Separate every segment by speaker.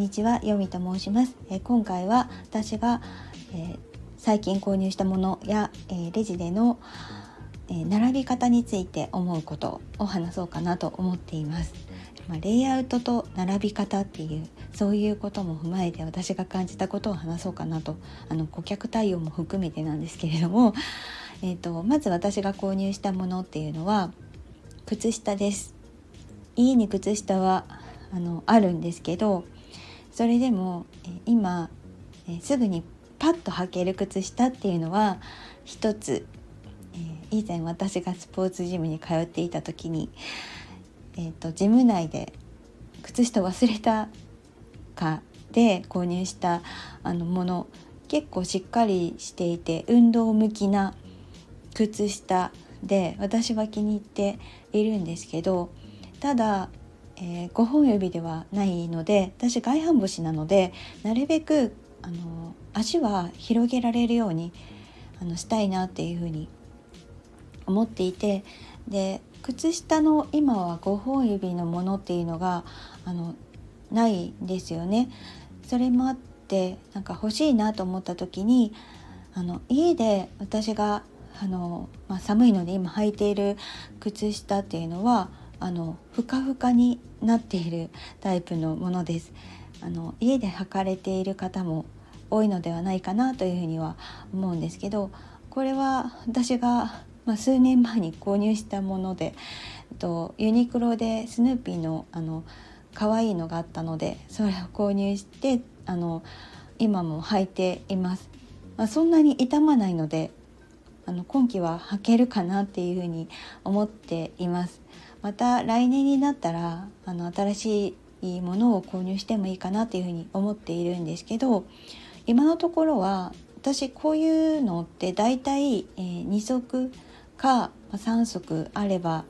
Speaker 1: にちは、よみと申します。今回は私が、最近購入したものや、レジでの、並び方について思うことを話そうかなと思っています。レイアウトと並び方っていうそういうことも踏まえて私が感じたことを話そうかなと、顧客対応も含めてなんですけれども、まず私が購入したものっていうのは靴下です。家に靴下はあるんですけど、それでも今すぐにパッと履ける靴下っていうのは一つ、以前私がスポーツジムに通っていた時に、ジム内で靴下忘れたかで購入したもの、結構しっかりしていて運動向きな靴下で私は気に入っているんですけど、ただ5本指ではないので、私外反母趾なのでなるべく足は広げられるようにしたいなっていうふうに思っていて、で靴下の今は5本指のものっていうのがないんですよね。それもあって欲しいなと思った時に家で私が寒いので今履いている靴下っていうのはふかふかになっているタイプのものです。家で履かれている方も多いのではないかなというふうには思うんですけど、これは私が、数年前に購入したもので、ユニクロでスヌーピーの可愛いのがあったのでそれを購入して今も履いています。そんなに傷まないので今季は履けるかなっていうふうに思っています。また来年になったら新しいものを購入してもいいかなっていうふうに思っているんですけど、今のところは私こういうのってだいたい2足か3足あれば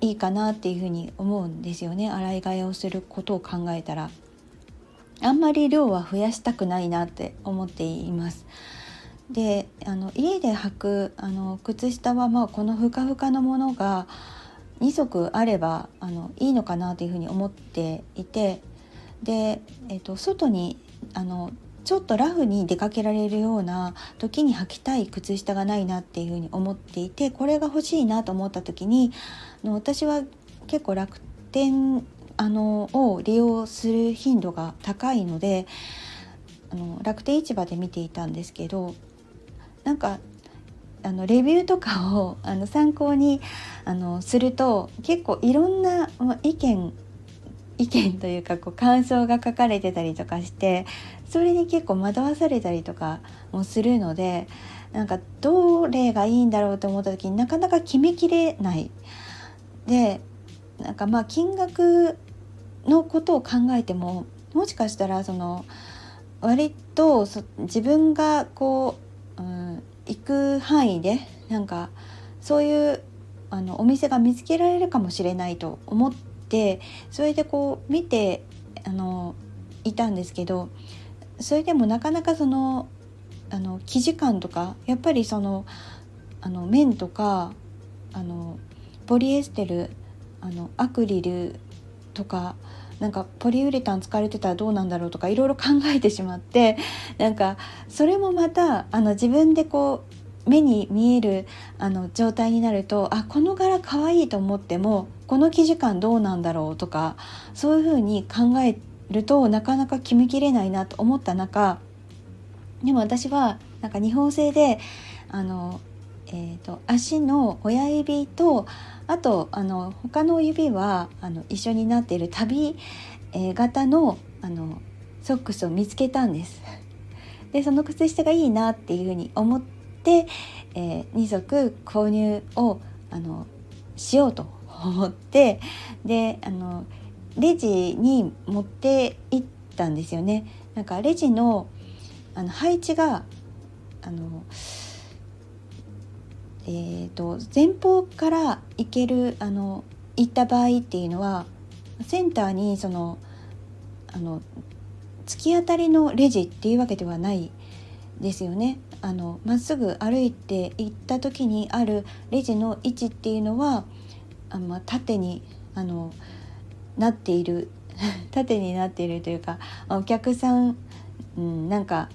Speaker 1: いいかなっていうふうに思うんですよね。洗い替えをすることを考えたらあんまり量は増やしたくないなって思っています。で家で履く靴下はこのふかふかのものが2足あればいいのかなというふうに思っていて、で、外にちょっとラフに出かけられるような時に履きたい靴下がないなっていうふうに思っていて、これが欲しいなと思った時に私は結構楽天を利用する頻度が高いので楽天市場で見ていたんですけど、レビューとかを参考にすると結構いろんな意見というか感想が書かれてたりとかして、それに結構惑わされたりとかもするので、どれがいいんだろうと思った時になかなか決めきれないで、金額のことを考えてももしかしたら割と自分が行く範囲でそういうお店が見つけられるかもしれないと思って、それで見ていたんですけど、それでもなかなか生地感とかやっぱり綿とかポリエステルアクリルとかポリウレタン使われてたらどうなんだろうとかいろいろ考えてしまって、それもまた自分で目に見える状態になると、この柄可愛いと思ってもこの生地感どうなんだろうとか、そういう風に考えるとなかなか決めきれないなと思った中、でも私は日本製で足の親指とあと他の指は一緒になっている旅、型のソックスを見つけたんです。でその靴下がいいなっていうふうに思って、2足購入をしようと思って、でレジに持って行ったんですよね。レジの配置が前方から行ける行った場合っていうのはセンターに突き当たりのレジっていうわけではないですよね。まっすぐ歩いて行った時にあるレジの位置っていうのは縦になっている縦になっているというか、お客さん、なんか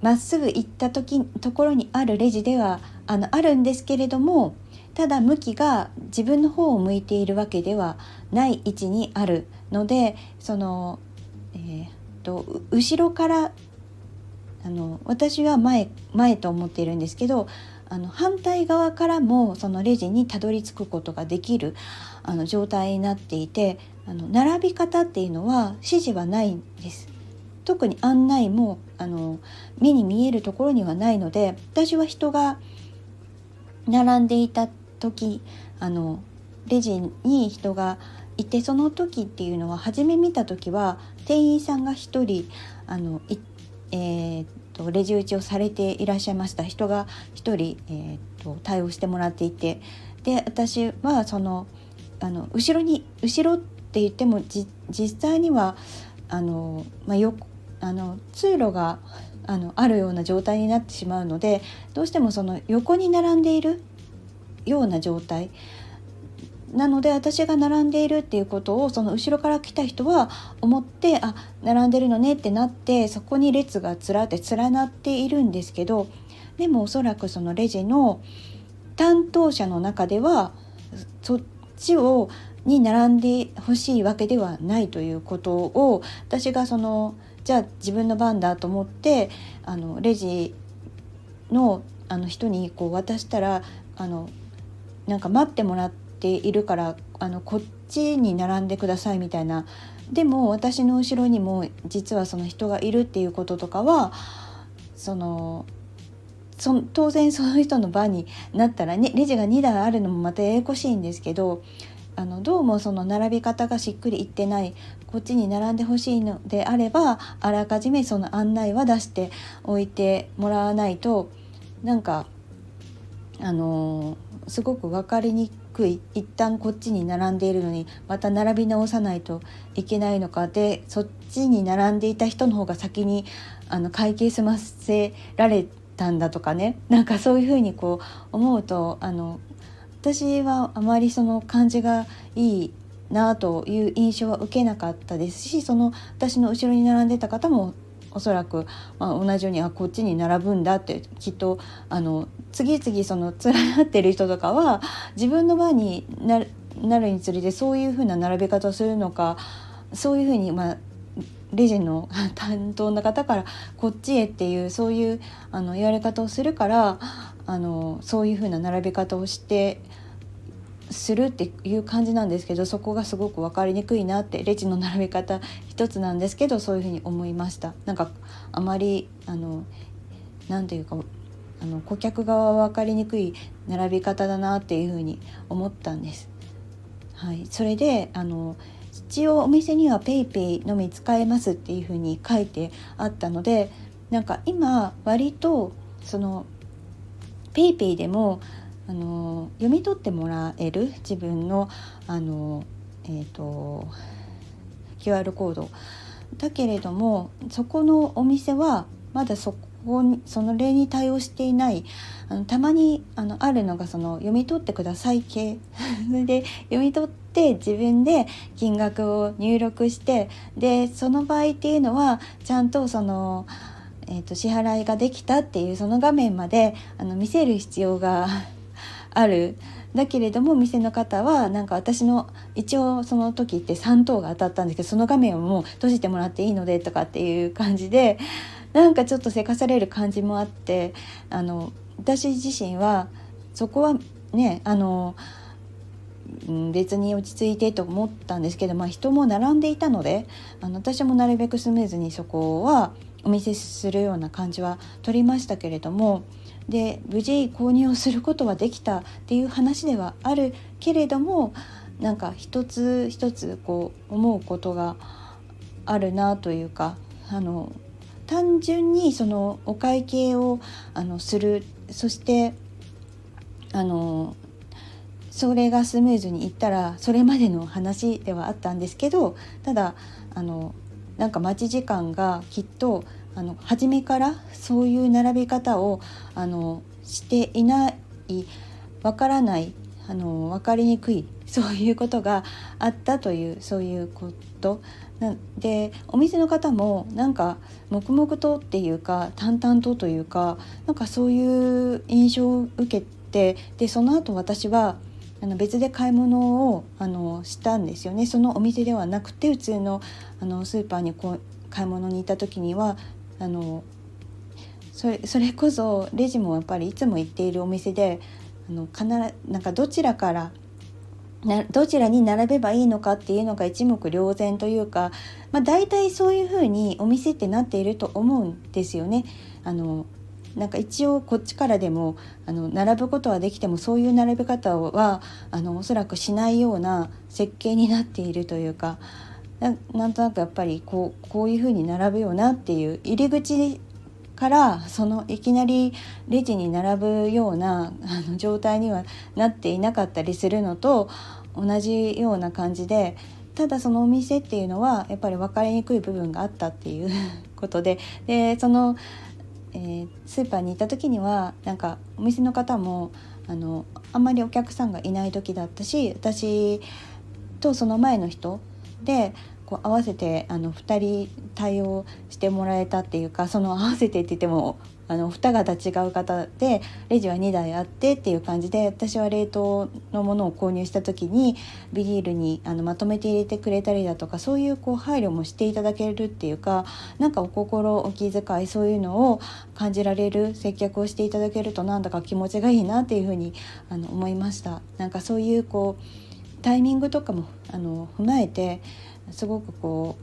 Speaker 1: まっすぐ行ったところにあるレジではあるんですけれども、ただ向きが自分の方を向いているわけではない位置にあるので、後ろから私は前と思っているんですけど、反対側からもそのレジにたどり着くことができる状態になっていて、並び方っていうのは指示はないんです。特に案内も目に見えるところにはないので、私は人が並んでいた時、レジに人がいて、その時っていうのは初め見た時は店員さんが一人レジ打ちをされていらっしゃいました。人が一人、対応してもらっていて、で私は後ろって言っても実際には通路があるような状態になってしまうので、どうしてもその横に並んでいるような状態なので、私が並んでいるっていうことをその後ろから来た人は思って、並んでるのねってなって、そこに列が連なっているんですけど、でもおそらくそのレジの担当者の中ではそっちに並んでほしいわけではないということを、私がじゃあ自分の番だと思ってレジの人に渡したら、なんか待ってもらっているからこっちに並んでくださいみたいな。でも私の後ろにも実はその人がいるっていうこととかは、当然その人の番になったらね、レジが2台あるのもまたややこしいんですけど、どうもその並び方がしっくりいってない、こっちに並んでほしいのであれば、あらかじめその案内は出しておいてもらわないと、なんかすごく分かりにくい。一旦こっちに並んでいるのにまた並び直さないといけないのか、でそっちに並んでいた人の方が先に会計済ませられたんだとかね、なんかそういうふうに思うと、私はあまりその感じがいいなという印象は受けなかったですし、私の後ろに並んでた方もおそらく、同じようにこっちに並ぶんだってきっと次々連なってる人とかは自分の番になるにつれてそういう風な並べ方をするのか、そういう風にレジの担当の方からこっちへっていうそういう言われ方をするから、そういう風な並べ方をするっていう感じなんですけど、そこがすごく分かりにくいなって、レジの並べ方一つなんですけどそういうふうに思いました。なんかあまりなんていうか顧客側は分かりにくい並び方だなっていうふうに思ったんです。はい、それで一応お店には PayPay のみ使えますっていうふうに書いてあったので、なんか今割とPayPay でも読み取ってもらえる自分のQR コードだけれども、そこのお店はまだその例に対応していない。たまにあるのが読み取ってください系で、読み取って自分で金額を入力して、でその場合っていうのはちゃんと支払いができたっていうその画面まで見せる必要がある。だけれども店の方はなんか私の一応その時って3等が当たったんですけど、その画面をもう閉じてもらっていいのでとかっていう感じで、なんかちょっとせかされる感じもあって、私自身はそこはね別に落ち着いてと思ったんですけど、人も並んでいたので私もなるべくスムーズにそこはお見せするような感じは取りましたけれども、で無事購入をすることはできたっていう話ではあるけれども、なんか一つ一つ思うことがあるなというか、単純にお会計をする、そしてそれがスムーズにいったらそれまでの話ではあったんですけど、ただなんか待ち時間がきっと初めからそういう並び方をしていない、わからない分かりにくい、そういうことがあったという、そういうことで、お店の方もなんか黙々とっていうか淡々とというか、なんかそういう印象を受けて、でその後私は別で買い物をしたんですよね。そのお店ではなくて普通のスーパーに買い物に行った時にはそれこそレジもやっぱりいつも行っているお店で必ずなんかどちらに並べばいいのかっていうのが一目瞭然というか、大体そういう風にお店ってなっていると思うんですよね。なんか一応こっちからでも並ぶことはできても、そういう並べ方はおそらくしないような設計になっているというか、なんとなくやっぱりこういう風に並ぶよなっていう、入り口からいきなりレジに並ぶような状態にはなっていなかったりするのと同じような感じで、ただそのお店っていうのはやっぱり分かりにくい部分があったっていうことで、スーパーに行った時にはなんかお店の方もあんまりお客さんがいない時だったし、私とその前の人で合わせて2人対応してもらえたっていうか、合わせてって言っても2方違う方でレジは2台あってっていう感じで、私は冷凍のものを購入した時にビニールにまとめて入れてくれたりだとか、そういう配慮もしていただけるっていうか、なんかお心お気遣い、そういうのを感じられる接客をしていただけると、なんだか気持ちがいいなっていうふうに思いました。なんかそういうタイミングとかも踏まえて、すごく終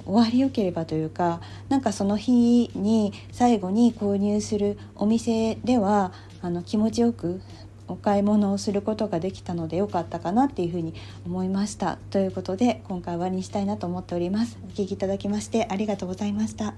Speaker 1: わりよければというか、なんかその日に最後に購入するお店では気持ちよくお買い物をすることができたのでよかったかなっていうふうに思いました。ということで今回は終わりにしたいなと思っております。お聞きいただきましてありがとうございました。